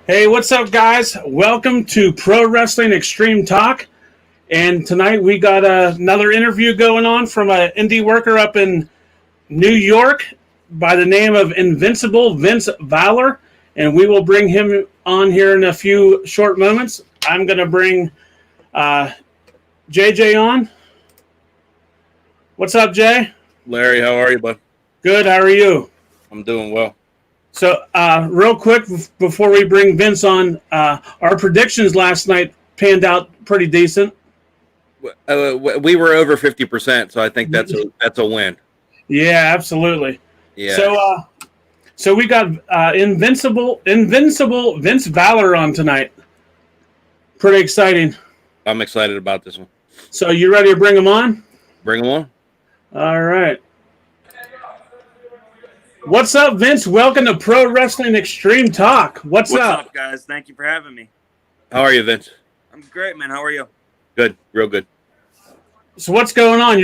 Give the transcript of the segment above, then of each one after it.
Hey, what's up, guys? Welcome to Pro Wrestling Extreme Talk. And tonight we got another interview going on from an indie worker up in New York by the name of Invincible Vince Valor. And we will bring him on here in a few short moments. I'm going to bring JJ on. What's up, Jay? Larry, how are you, bud? Good. How are you? I'm doing well. So, real quick before we bring Vince on, our predictions last night panned out pretty decent. We were over 50%, so I think that's a win. Yeah, absolutely. Yeah. So we got Invincible Vince Valor on tonight. Pretty exciting. I'm excited about this one. So you ready to bring him on? Bring him on. All right. What's up, Vince? Welcome to Pro Wrestling Extreme Talk. What's up, guys? Thank you for having me. How are you, Vince? I'm great, man. How are you? Good, real good. So what's going on?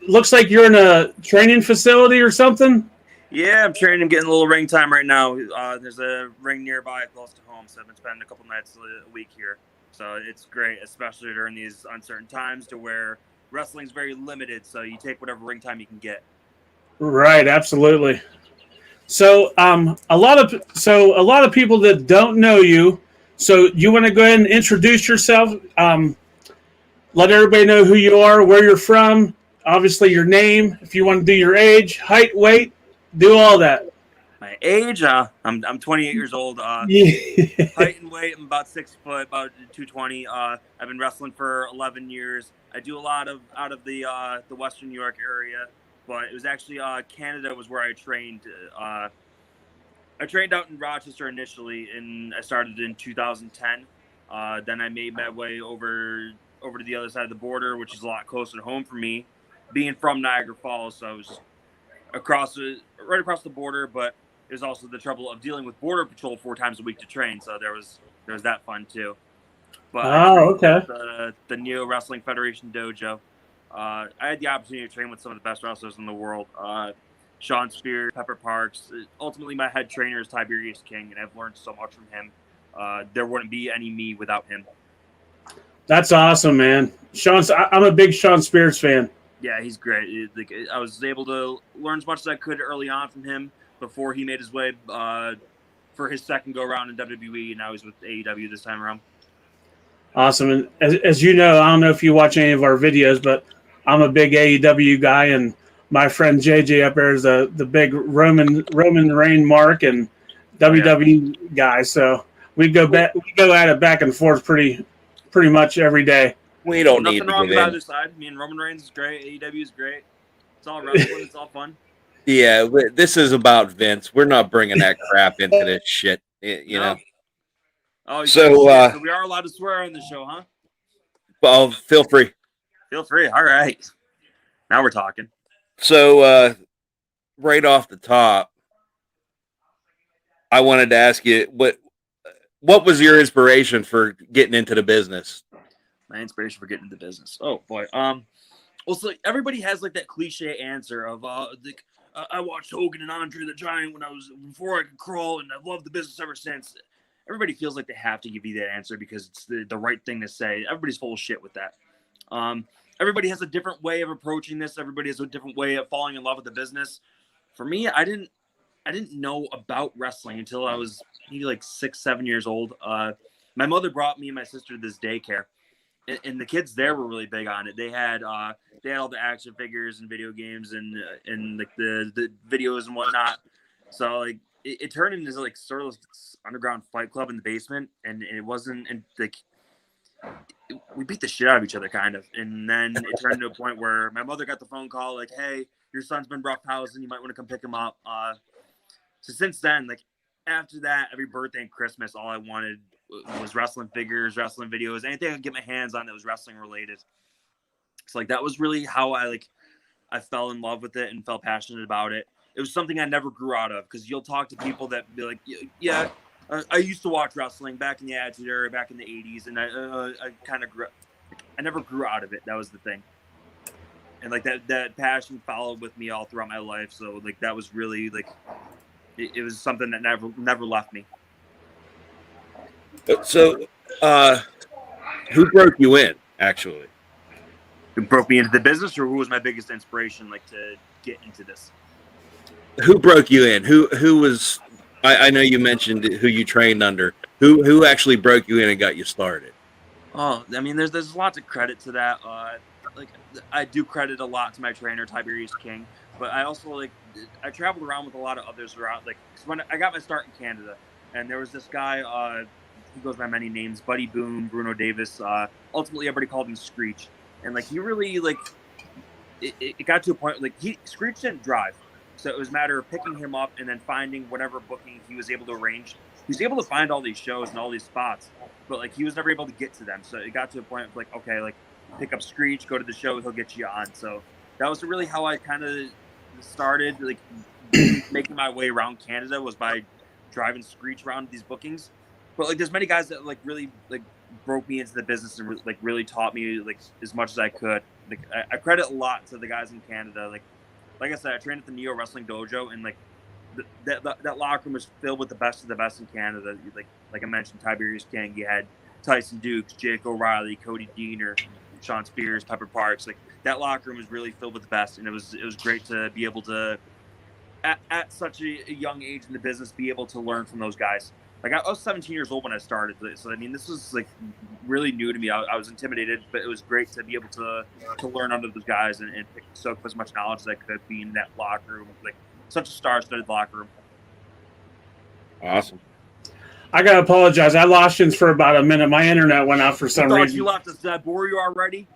Looks like you're in a training facility or something. Yeah, I'm training. I'm getting a little ring time right now. There's a ring nearby close to home, so I've been spending a couple nights a week here. So it's great, especially during these uncertain times to where wrestling's very limited, so you take whatever ring time you can get. Right, absolutely. So a lot of people that don't know you, so you want to go ahead and introduce yourself, let everybody know who you are, where you're from, obviously your name, if you want to do your age, height, weight, do all that. My age, I'm 28 years old. Yeah. Height and weight, I'm about 6 foot, about 220. I've been wrestling for 11 years. I do a lot out of the Western New York area, but it was actually Canada was where I trained. I trained out in Rochester initially, and I started in 2010. Then I made my way over to the other side of the border, which is a lot closer to home for me, being from Niagara Falls. So I was right across the border, but there's also the trouble of dealing with border patrol 4 times a week to train. So there was that fun too. But okay. The Neo Wrestling Federation dojo. I had the opportunity to train with some of the best wrestlers in the world. Sean Spears, Pepper Parks. Ultimately, my head trainer is Tiberius King, and I've learned so much from him. There wouldn't be any me without him. That's awesome, man. I'm a big Sean Spears fan. Yeah, he's great. I was able to learn as much as I could early on from him before he made his way for his second go-around in WWE, and now he's with AEW this time around. Awesome. And as you know, I don't know if you watch any of our videos, but I'm a big AEW guy, and my friend JJ up there is the big Roman Reign mark and WWE guy. So we go at it back and forth pretty much every day. We don't need nothing wrong with either side. Me and Roman Reigns is great. AEW is great. It's all wrestling. It's all fun. Yeah, this is about Vince. We're not bringing that crap into this shit. You know. Oh, so we are allowed to swear on the show, huh? Well, feel free. Feel free. All right. Now we're talking. So, right off the top, I wanted to ask you what was your inspiration for getting into the business? My inspiration for getting into business. Oh boy. Well, so everybody has like that cliche answer of I watched Hogan and Andre the Giant before I could crawl, and I've loved the business ever since. Everybody feels like they have to give you that answer because it's the right thing to say. Everybody's full of shit with that. Everybody has a different way of approaching this. Everybody has a different way of falling in love with the business. For me, I didn't know about wrestling until I was maybe like 6, 7 years old. My mother brought me and my sister to this daycare, and the kids there were really big on it. They had all the action figures and video games and like the videos and whatnot. So like it turned into like sort of this underground fight club in the basement, and it wasn't and like we beat the shit out of each other kind of. And then it turned to a point where my mother got the phone call like, "Hey, your son's been roughhousing. You might want to come pick him up." So since then, like after that, every birthday and Christmas, all I wanted was wrestling figures, wrestling videos, anything I could get my hands on that was wrestling related. So like that was really how I fell in love with it and felt passionate about it. It was something I never grew out of, because you'll talk to people that be like, yeah, I used to watch wrestling back in the Attitude Era, back in the 80s, and I kind of grew. I never grew out of it. That was the thing. And like that passion followed with me all throughout my life. So like that was really like it was something that never left me. So, who broke you in, actually? Who broke me into the business, or who was my biggest inspiration, like to get into this? Who broke you in? Who was? I know you mentioned who you trained under. Who actually broke you in and got you started? Oh, I mean, there's a lot of credit to that. Like I do credit a lot to my trainer Tiberius King, but I also I traveled around with a lot of others around. Like when I got my start in Canada, and there was this guy. He goes by many names: Buddy Boom, Bruno Davis. Ultimately, everybody called him Screech, and like he really it got to a point Screech didn't drive, so it was a matter of picking him up and then finding whatever booking he was able to arrange. He was able to find all these shows and all these spots, but like he was never able to get to them. So it got to a point of okay, pick up Screech, go to the show, he'll get you on. So that was really how I kind of started making my way around Canada, was by driving Screech around these bookings. But there's many guys that really broke me into the business and really taught me as much as I could. I credit a lot to the guys in Canada. Like I said, I trained at the Neo Wrestling Dojo, and that locker room was filled with the best of the best in Canada. Like I mentioned, Tiberius King. You had Tyson Dukes, Jake O'Reilly, Cody Deaner, Sean Spears, Pepper Parks. That locker room was really filled with the best, and it was great to be able to, at such a young age in the business, be able to learn from those guys. I was 17 years old when I started, so I mean, this was really new to me. I was intimidated, but it was great to be able to learn under those guys and soak up as much knowledge as I could, be in that locker room, such a star-studded locker room. Awesome. I gotta apologize. I lost you for about a minute. My internet went out for some reason. You left us. Did I bore you already?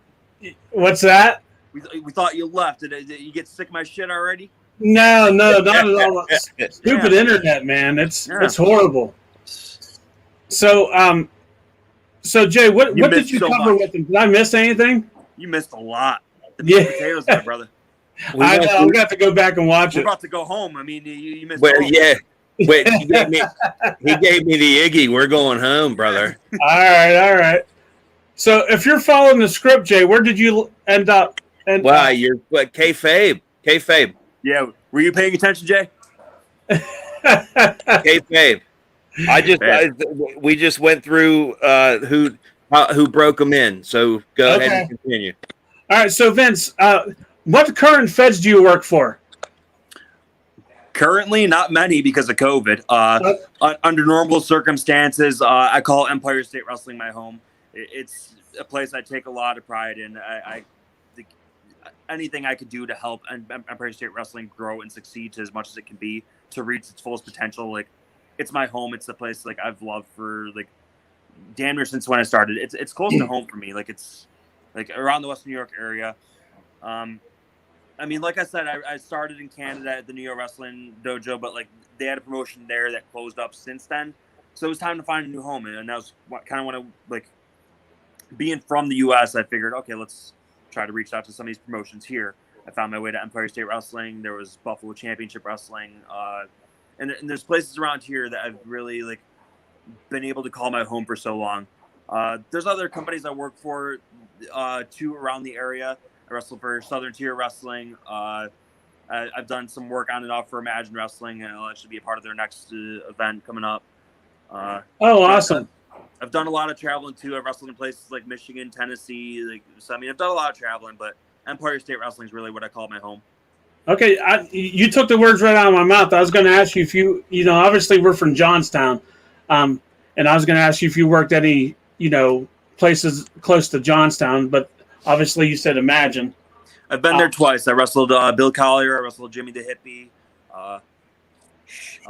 What's that? We thought you left. Did you get sick of my shit already? No, not at all. Stupid internet, man. It's horrible. So, Jay, what did you cover with them? Did I miss anything? You missed a lot. The meat and potatoes, my brother. I know. I'm gonna have to go back and watch it. We're about to go home. I mean, you missed. Well, yeah. Wait, he gave me the Iggy. We're going home, brother. All right. So, if you're following the script, Jay, where did you end up? You're kayfabe. Yeah, were you paying attention, Jay? Kayfabe. We just went through who broke them in. So go ahead and continue. All right. So Vince, what current feds do you work for? Currently, not many because of COVID. Under normal circumstances, I call Empire State Wrestling my home. It's a place I take a lot of pride in. I anything I could do to help Empire State Wrestling grow and succeed to as much as it can be, to reach its fullest potential. It's my home. It's the place I've loved for damn near since when I started. It's close to home for me. It's around the Western New York area. I mean, like I said, I started in Canada at the Neo Wrestling Dojo, but they had a promotion there that closed up since then. So it was time to find a new home, and that was when I being from the U.S. I figured, okay, let's try to reach out to some of these promotions here. I found my way to Empire State Wrestling. There was Buffalo Championship Wrestling, and there's places around here that I've really been able to call my home for so long. There's other companies I work for too around the area. I wrestle for Southern Tier Wrestling. I've done some work on and off for Imagine Wrestling, and I'll actually be a part of their next event coming up. Awesome. I've done a lot of traveling too. I've wrestled in places like Michigan, Tennessee. So I mean, I've done a lot of traveling, but Empire State Wrestling is really what I call my home. Okay, you took the words right out of my mouth. I was going to ask you if you obviously we're from Johnstown, and I was going to ask you if you worked any, places close to Johnstown, but obviously you said Imagine. I've been there twice. I wrestled Bill Collier. I wrestled Jimmy the Hippie. I'll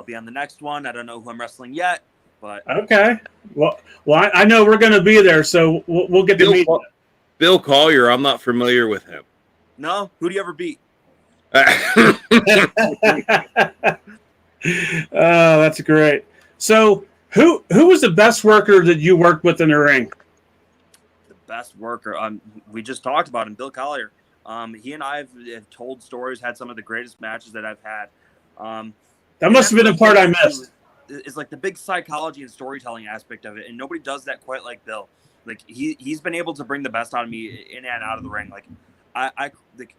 be on the next one. I don't know who I'm wrestling yet, but okay. Well, I know we're going to be there, so we'll get to meet. Bill Collier, I'm not familiar with him. No, who do you ever beat? Oh, that's great. So, who was the best worker that you worked with in the ring? The best worker, we just talked about him, Bill Collier. He and I have told stories, had some of the greatest matches that I've had. That must have been a part I missed. It's the big psychology and storytelling aspect of it, and nobody does that quite like Bill. He's been able to bring the best out of me in and out of the ring.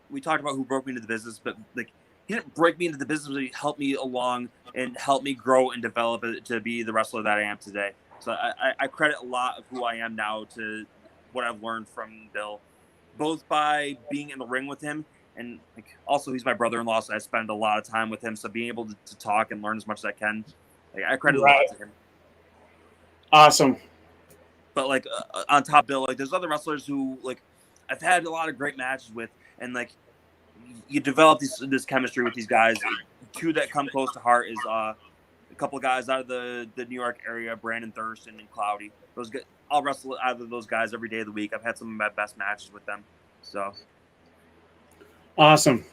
We talked about who broke me into the business, but he didn't break me into the business. But he helped me along and helped me grow and develop it to be the wrestler that I am today. So I credit a lot of who I am now to what I've learned from Bill, both by being in the ring with him, and like also he's my brother-in-law, so I spend a lot of time with him. So being able to talk and learn as much as I can, like, I credit a lot Right. to him. Awesome. But like on top of Bill, like there's other wrestlers who like I've had a lot of great matches with, and like you develop this chemistry with these guys. Two that come close to heart is a couple of guys out of the New York area, Brandon Thurston and Cloudy. Those guys, I'll wrestle either of those guys every day of the week. I've had some of my best matches with them. So Awesome.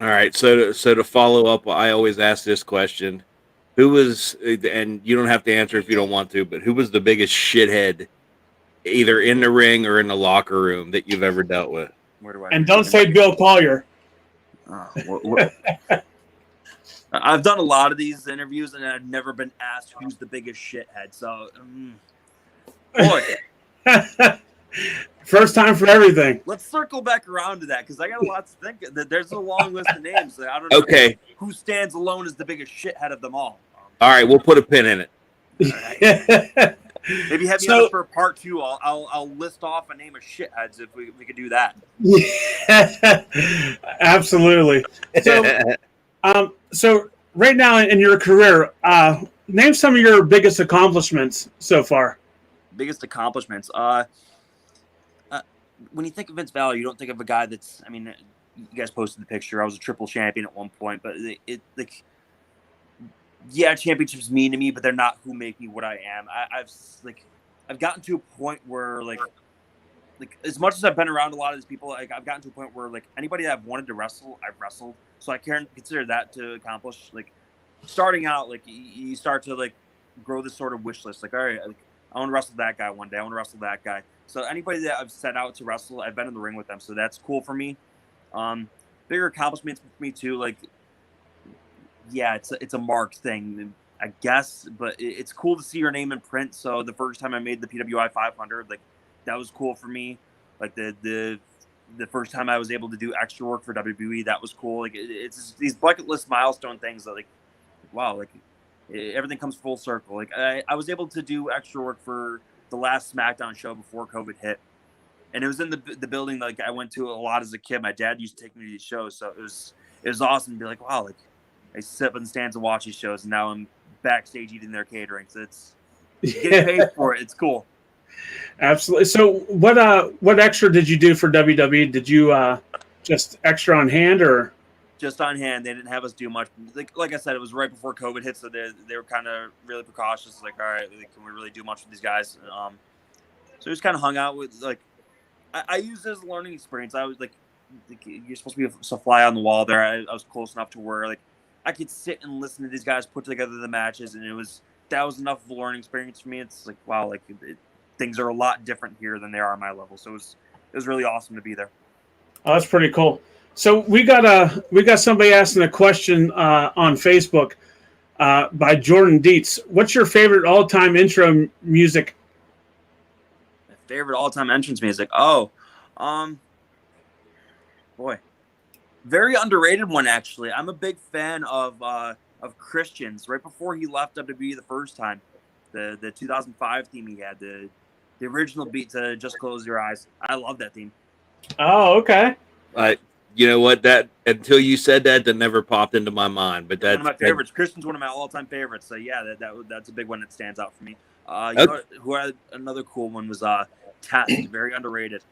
All right. So to follow up, I always ask this question: who was, and you don't have to answer if you don't want to, but who was the biggest shithead, either in the ring or in the locker room, that you've ever dealt with? where do I? And don't say Bill Collier. I've done a lot of these interviews, and I've never been asked who's the biggest shithead. So, boy, First time for everything. let's circle back around to that because I got a lot to think. There's a long list of names. I don't know Okay. who stands alone as the biggest shithead of them all. All right, we'll put a pin in it. Right. Maybe have me on for part 2. I'll list off a name of shitheads if we could do that. Yeah, absolutely. So right now in your career, name some of your biggest accomplishments so far. Biggest accomplishments. When you think of Vince Valor, you don't think of a guy that's. I mean, you guys posted the picture. I was a triple champion at one point, but yeah, championships mean to me, but they're not who make me what I am. I've gotten to a point where like as much as I've been around a lot of these people, like I've gotten to a point where like anybody that I've wanted to wrestle, I've wrestled. So I can't consider that to accomplish. Like starting out, like you start to like grow this sort of wish list. Like, all right, like, I want to wrestle that guy one day. I want to wrestle that guy. So anybody that I've set out to wrestle, I've been in the ring with them. So that's cool for me. Bigger accomplishments for me too. Like, yeah, it's a marked thing, I guess, but it's cool to see your name in print. So the first time I made the PWI 500, like that was cool for me. Like the first time I was able to do extra work for WWE, that was cool. Like it's these bucket list milestone things that like, wow, like everything comes full circle. Like I was able to do extra work for the last SmackDown show before COVID hit, and it was in the building like I went to a lot as a kid. My dad used to take me to these shows, so it was awesome to be like, wow, like I sit up in the stands and watch these shows, and now I'm backstage eating their catering. So it's getting paid for it. It's cool. Absolutely. So what extra did you do for WWE? Did you just extra on hand or? Just on hand. They didn't have us do much. Like I said, it was right before COVID hit, so they were kind of really precautious. Like, all right, can we really do much with these guys? So just kind of hung out with like I used it as a learning experience. I was like you're supposed to be a fly on the wall there. I was close enough to where like I could sit and listen to these guys put together the matches, and that was enough of a learning experience for me. It's like, wow, like things are a lot different here than they are on my level. So it was really awesome to be there. Oh, that's pretty cool. So we got somebody asking a question on Facebook by Jordan Dietz. What's your favorite all-time intro music? My favorite all-time entrance music? Oh, boy, very underrated one actually. I'm a big fan of Christian's. Right before he left WWE the first time, the 2005 theme he had, the original beat to "Just Close Your Eyes." I love that theme. Oh, okay. You know what? That until you said that never popped into my mind. But that's one of my favorites. Christian's one of my all-time favorites. So yeah, that's a big one that stands out for me. Okay. Know who had another cool one was Test. Very underrated.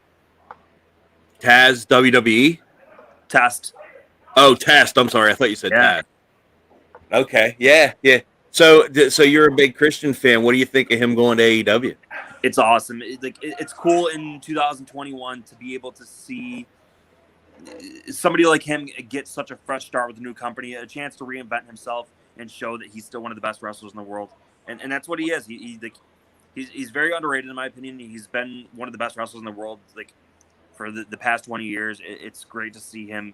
Taz, WWE. Test. Oh, Test. I'm sorry. I thought you said Yeah. Taz. Okay. Yeah. So you're a big Christian fan. What do you think of him going to AEW? It's awesome. It's cool in 2021 to be able to see somebody like him get such a fresh start with a new company, a chance to reinvent himself and show that he's still one of the best wrestlers in the world. And that's what he is. He's very underrated in my opinion. He's been one of the best wrestlers in the world for the past 20 years. It's great to see him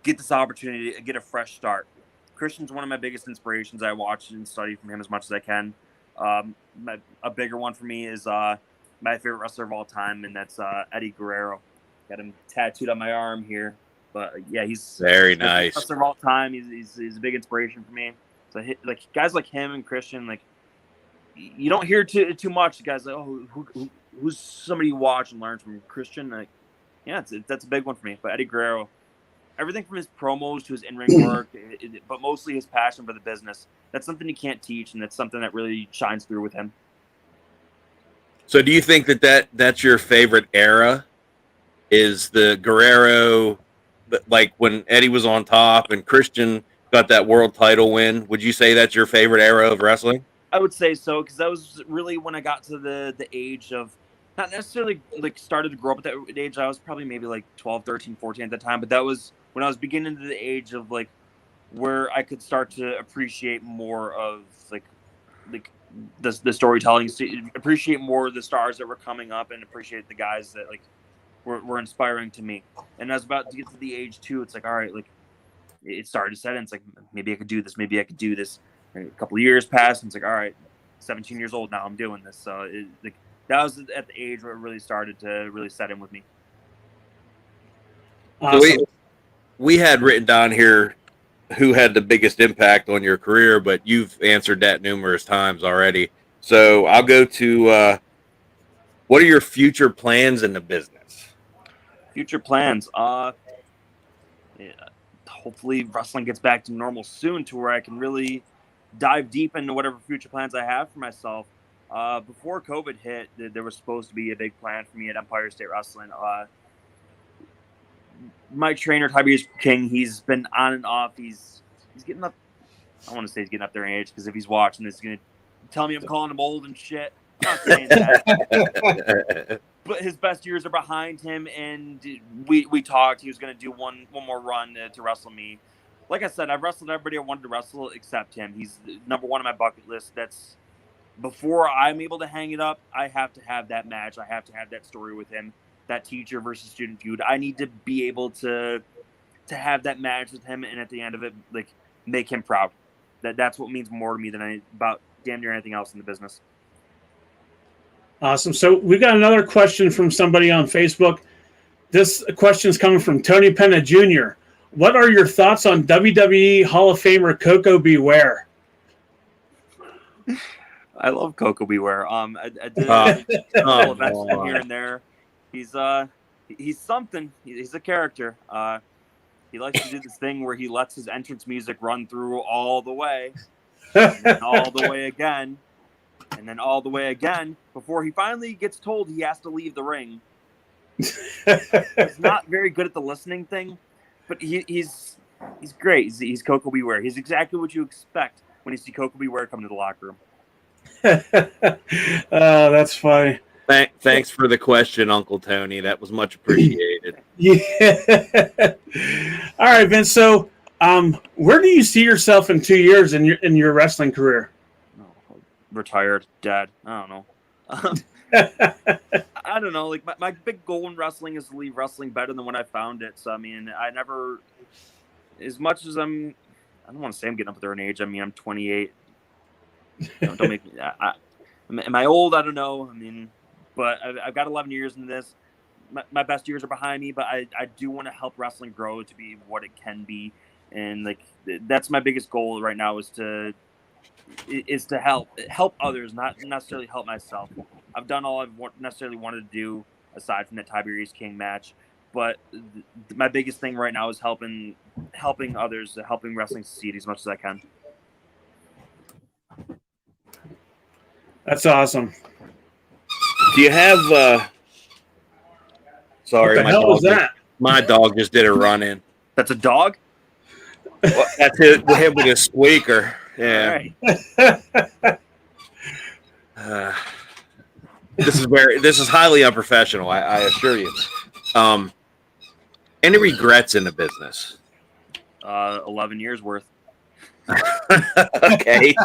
get this opportunity to get a fresh start. Christian's one of my biggest inspirations. I watch and study from him as much as I can. A bigger one for me is my favorite wrestler of all time, and that's Eddie Guerrero. Got him tattooed on my arm here, but yeah, he's very nice. Wrestler of all time. He's a big inspiration for me. So guys like him and Christian, like you don't hear too much. Guys like, oh, who's somebody you watch and learn from? Christian? Like, yeah, that's a big one for me. But Eddie Guerrero, everything from his promos to his in-ring work, but mostly his passion for the business. That's something you can't teach, and that's something that really shines through with him. So do you think that's your favorite era? Is the Guerrero, like when Eddie was on top and Christian got that world title win? Would you say that's your favorite era of wrestling? I would say so, because that was really when I got to the age of, not necessarily like started to grow up at that age. I was probably maybe like 12, 13, 14 at the time, but that was when I was beginning to the age of like where I could start to appreciate more of like the storytelling, appreciate more of the stars that were coming up, and appreciate the guys that like were inspiring to me. And I was about to get to the age too. It's like, all right, like it started to set in. It's like, maybe I could do this. Maybe I could do this. And a couple of years passed, and it's like, all right, 17 years old now, I'm doing this. So that was at the age where it really started to really set in with me. Awesome. So we had written down here who had the biggest impact on your career, but you've answered that numerous times already. So I'll go to what are your future plans in the business? Future plans. Hopefully wrestling gets back to normal soon, to where I can really dive deep into whatever future plans I have for myself. Before COVID hit, there was supposed to be a big plan for me at Empire State Wrestling. My trainer, Tiberius King, he's been on and off. He's getting up. I want to say he's getting up there in age, because if he's watching this, he's going to tell me I'm calling him old and shit. I'm not saying that. But his best years are behind him, and we talked. He was going to do one more run to wrestle me. Like I said, I've wrestled everybody I wanted to wrestle except him. He's number one on my bucket list. That's before I'm able to hang it up. I have to have that match. I have to have that story with him, that teacher versus student feud. I need to be able to have that match with him, and at the end of it, like, make him proud. That's what means more to me than about damn near anything else in the business. Awesome. So we got another question from somebody on Facebook. This question is coming from Tony Penna Jr. What are your thoughts on WWE Hall of Famer Coco Beware? I love Coco Beware. I did a couple events with him here and there. He's something. He's a character. He likes to do this thing where he lets his entrance music run through all the way, and then all the way again, and then all the way again, before he finally gets told he has to leave the ring. He's not very good at the listening thing, but he's great. He's Coco Beware. He's exactly what you expect when you see Coco Beware come to the locker room. Oh, that's funny. Thanks for the question, Uncle Tony. That was much appreciated. Yeah. All right, Vince. So, where do you see yourself in 2 years in your wrestling career? Retired, dead. I don't know. I don't know. Like my big goal in wrestling is to leave wrestling better than when I found it. So I mean, I never, as much as I don't want to say I'm getting up there in age. I mean, I'm 28. Don't make me. Am I old? I don't know. I mean, but I've got 11 years in this. My best years are behind me, but I do want to help wrestling grow to be what it can be, and like that's my biggest goal right now is to help others, not necessarily help myself. I've done all I've necessarily wanted to do aside from that Tiberius King match, but my biggest thing right now is helping others, helping wrestling succeed as much as I can. That's awesome. Do you have sorry, what the hell was that? My dog just did a run in. That's a dog? Well, that's it. Him with a squeaker. Yeah. Right. This is highly unprofessional. I assure you. Any regrets in the business? 11 years worth. Okay.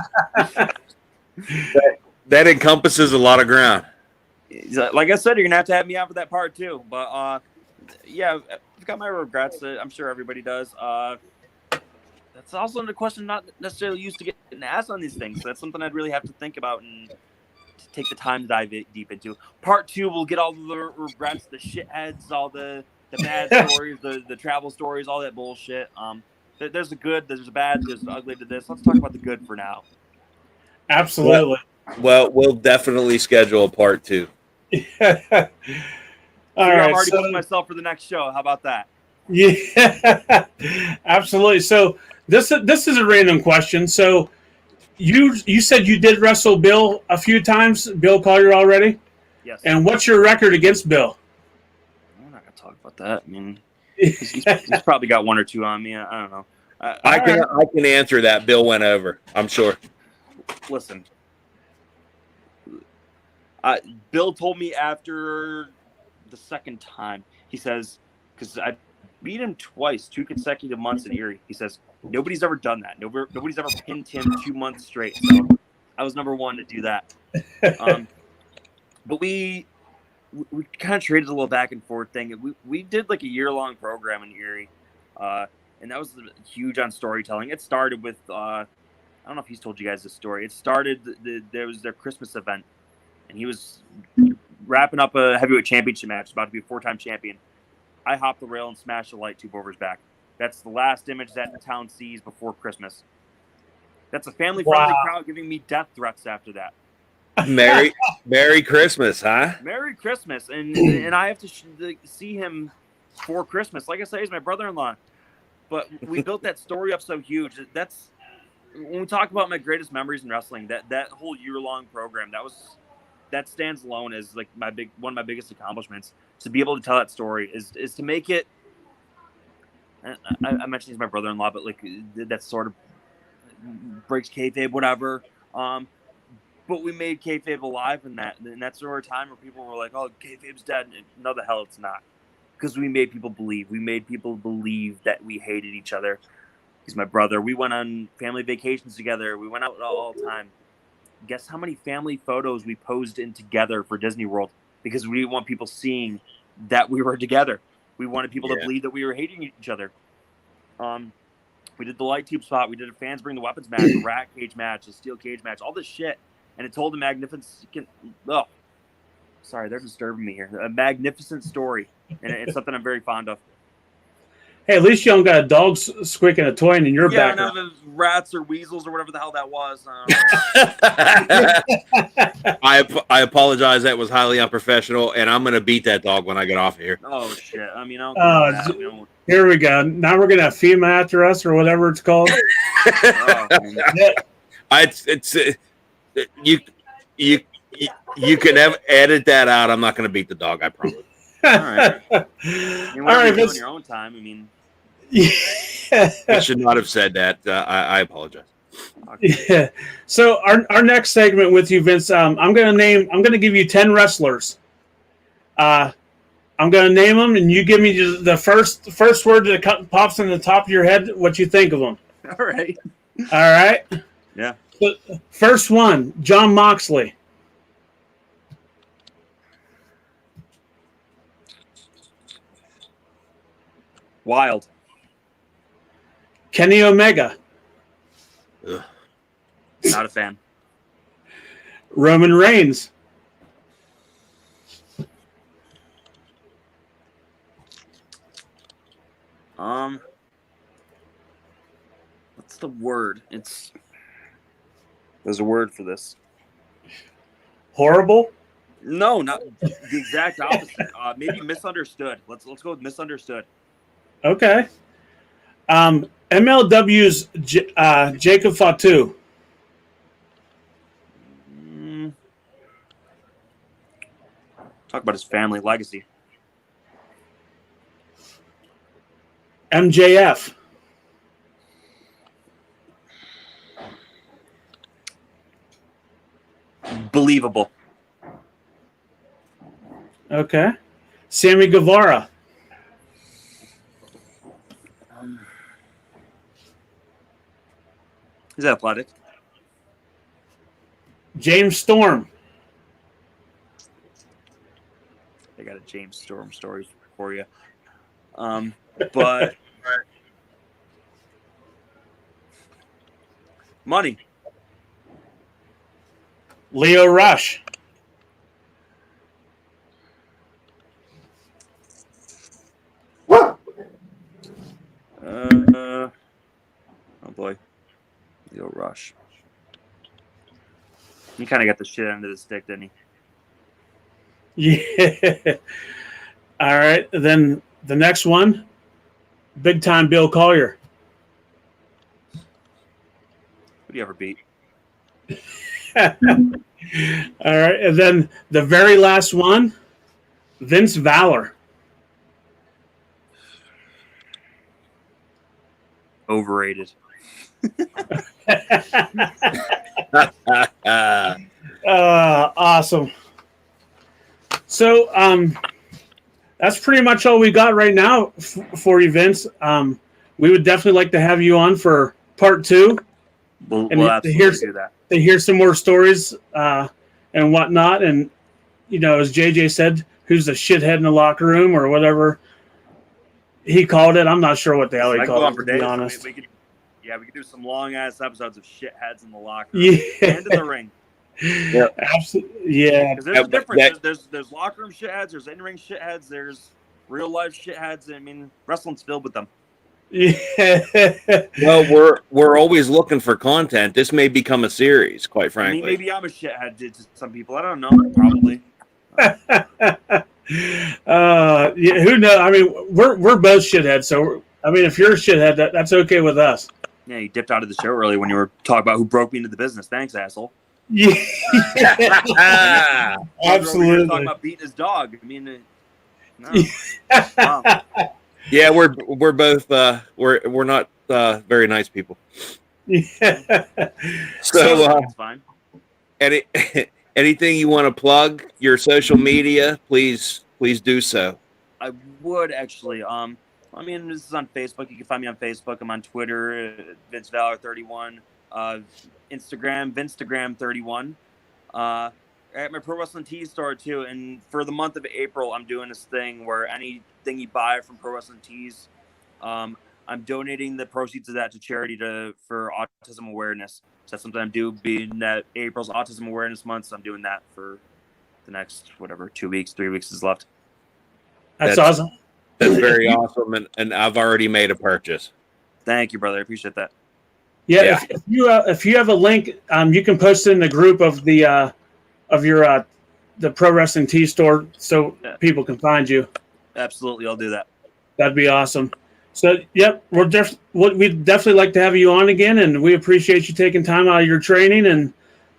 That encompasses a lot of ground. Like I said, you're gonna have to have me out for that part too. But yeah, I've got my regrets. I'm sure everybody does. That's also a question not necessarily used to getting asked on these things. So that's something I'd really have to think about and take the time to dive deep into. Part 2, we'll get all the regrets, the shitheads, all the bad stories, the travel stories, all that bullshit. There's a good, there's a bad, there's an ugly to this. Let's talk about the good for now. Absolutely. Well, we'll definitely schedule a part 2. All I'm right. already booking myself for the next show. How about that? Yeah, absolutely. So this is a random question. So you said you did wrestle Bill a few times, Bill Collier already, Yes. and what's your record against Bill? We're not gonna talk about that. I mean, he's probably got 1 or 2 on me. I don't know. I can answer that. Bill went over, I'm sure. Listen, Bill told me after the second time, he says, because I beat him twice, 2 consecutive months in Erie. He says, nobody's ever done that. Nobody's ever pinned him 2 months straight. So I was number 1 to do that. But we kind of traded a little back and forth thing. We did like a year-long program in Erie. And that was huge on storytelling. It started with, I don't know if he's told you guys this story. It started, there was their Christmas event. And he was wrapping up a heavyweight championship match, about to be a 4-time champion. I hopped the rail and smashed a light tube over his back. That's the last image that the town sees before Christmas. That's a family-friendly crowd giving me death threats after that. Merry Christmas, huh? Merry Christmas. And I have to see him for Christmas. Like I say, he's my brother-in-law. But we built that story up so huge. That's when we talk about my greatest memories in wrestling, that whole year-long program, that stands alone as like one of my biggest accomplishments. To be able to tell that story is to make it. I mentioned he's my brother-in-law, but like that sort of breaks kayfabe, whatever. But we made kayfabe alive in that, and that's sort of time where people were like, "Oh, kayfabe's dead." And no, the hell it's not, because we made people believe. We made people believe that we hated each other. He's my brother. We went on family vacations together. We went out all the time. Guess how many family photos we posed in together for Disney World, because we didn't want people seeing that we were together. We wanted people to believe that we were hating each other. We did the light tube spot. We did a fans bring the weapons match, a rat cage match, a steel cage match, all this shit. And it told a magnificent, sorry, they're disturbing me here. A magnificent story. And it's something I'm very fond of. Hey, at least you don't got a dog squeaking a toy in your back. Yeah, no, those rats or weasels or whatever the hell that was. I apologize. That was highly unprofessional, and I'm going to beat that dog when I get off of here. Oh, shit. I mean, here we go. Now we're going to have FEMA after us or whatever it's called. You can edit that out. I'm not going to beat the dog, I promise. All right. I mean, whatever you do in your own time. I mean, I should not have said that. I apologize. Okay. Yeah. So our next segment with you, Vince, I'm going to give you 10 wrestlers. I'm going to name them, and you give me the first word that pops in the top of your head, what you think of them. All right. All right. Yeah. So, first one, Jon Moxley. Wild. Kenny Omega. Ugh. Not a fan. Roman Reigns. What's the word? There's a word for this. Horrible. No, not the exact opposite. Maybe misunderstood. Let's go with misunderstood. Okay. MLW's Jacob Fatu. Talk about his family legacy. MJF. Believable. Okay. Sammy Guevara. He's athletic. James Storm. I got a James Storm story for you. But money. Leo Rush. Oh boy. Leo Rush. He kind of got the shit end of the stick, didn't he? Yeah. All right. Then the next one, big time Bill Collier. Who do you ever beat? All right. And then the very last one, Vince Valor. Overrated. Awesome. So that's pretty much all we got right now for you, Vince. We would definitely like to have you on for part 2. We'll absolutely do that. To hear some more stories and whatnot. And, as JJ said, who's the shithead in the locker room or whatever he called it. I'm not sure what the hell he called it, to be honest. We could do some long-ass episodes of shitheads in the locker room and in the ring. Yeah, absolutely. Yeah, because there's a difference. There's locker room shitheads. There's in-ring shitheads. There's real-life shitheads. I mean, wrestling's filled with them. Yeah. Well, we're always looking for content. This may become a series, quite frankly. I mean, maybe I'm a shithead to some people. I don't know. Probably. Yeah, who knows? I mean, we're both shitheads. So, if you're a shithead, that's okay with us. Yeah, you dipped out of the show early when you were talking about who broke me into the business. Thanks, asshole. Yeah, absolutely. Talking about beating his dog. I mean, no. Wow. Yeah, we're both we're not very nice people. Yeah. So that's fine. Anything you want to plug, your social media, please do so. I would actually. I mean, this is on Facebook. You can find me on Facebook. I'm on Twitter, Vince Valor 31. Instagram, Vinstagram 31. At my Pro Wrestling Tees store too. And for the month of April, I'm doing this thing where anything you buy from Pro Wrestling Tees, I'm donating the proceeds of that to charity for autism awareness. So that's something I'm doing. Being that April's Autism Awareness Month, so I'm doing that for the next 2 weeks, 3 weeks is left. That's awesome. That's very awesome, and I've already made a purchase. Thank you, brother. I appreciate that. Yeah. If you have a link, you can post it in the group of the Pro Wrestling Tee store so people can find you. Absolutely, I'll do that. That'd be awesome. So, yep, we'd definitely like to have you on again, and we appreciate you taking time out of your training and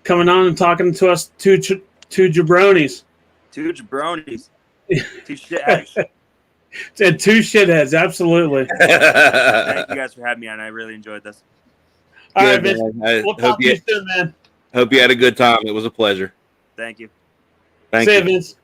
coming on and talking to us, two jabronis. 2 jabronis. 2 shitheads. And 2 shitheads, absolutely. Thank you guys for having me on. I really enjoyed this. All right, Vince. We'll talk to you soon, man. Hope you had a good time. It was a pleasure. Thank you. Thank you, Vince.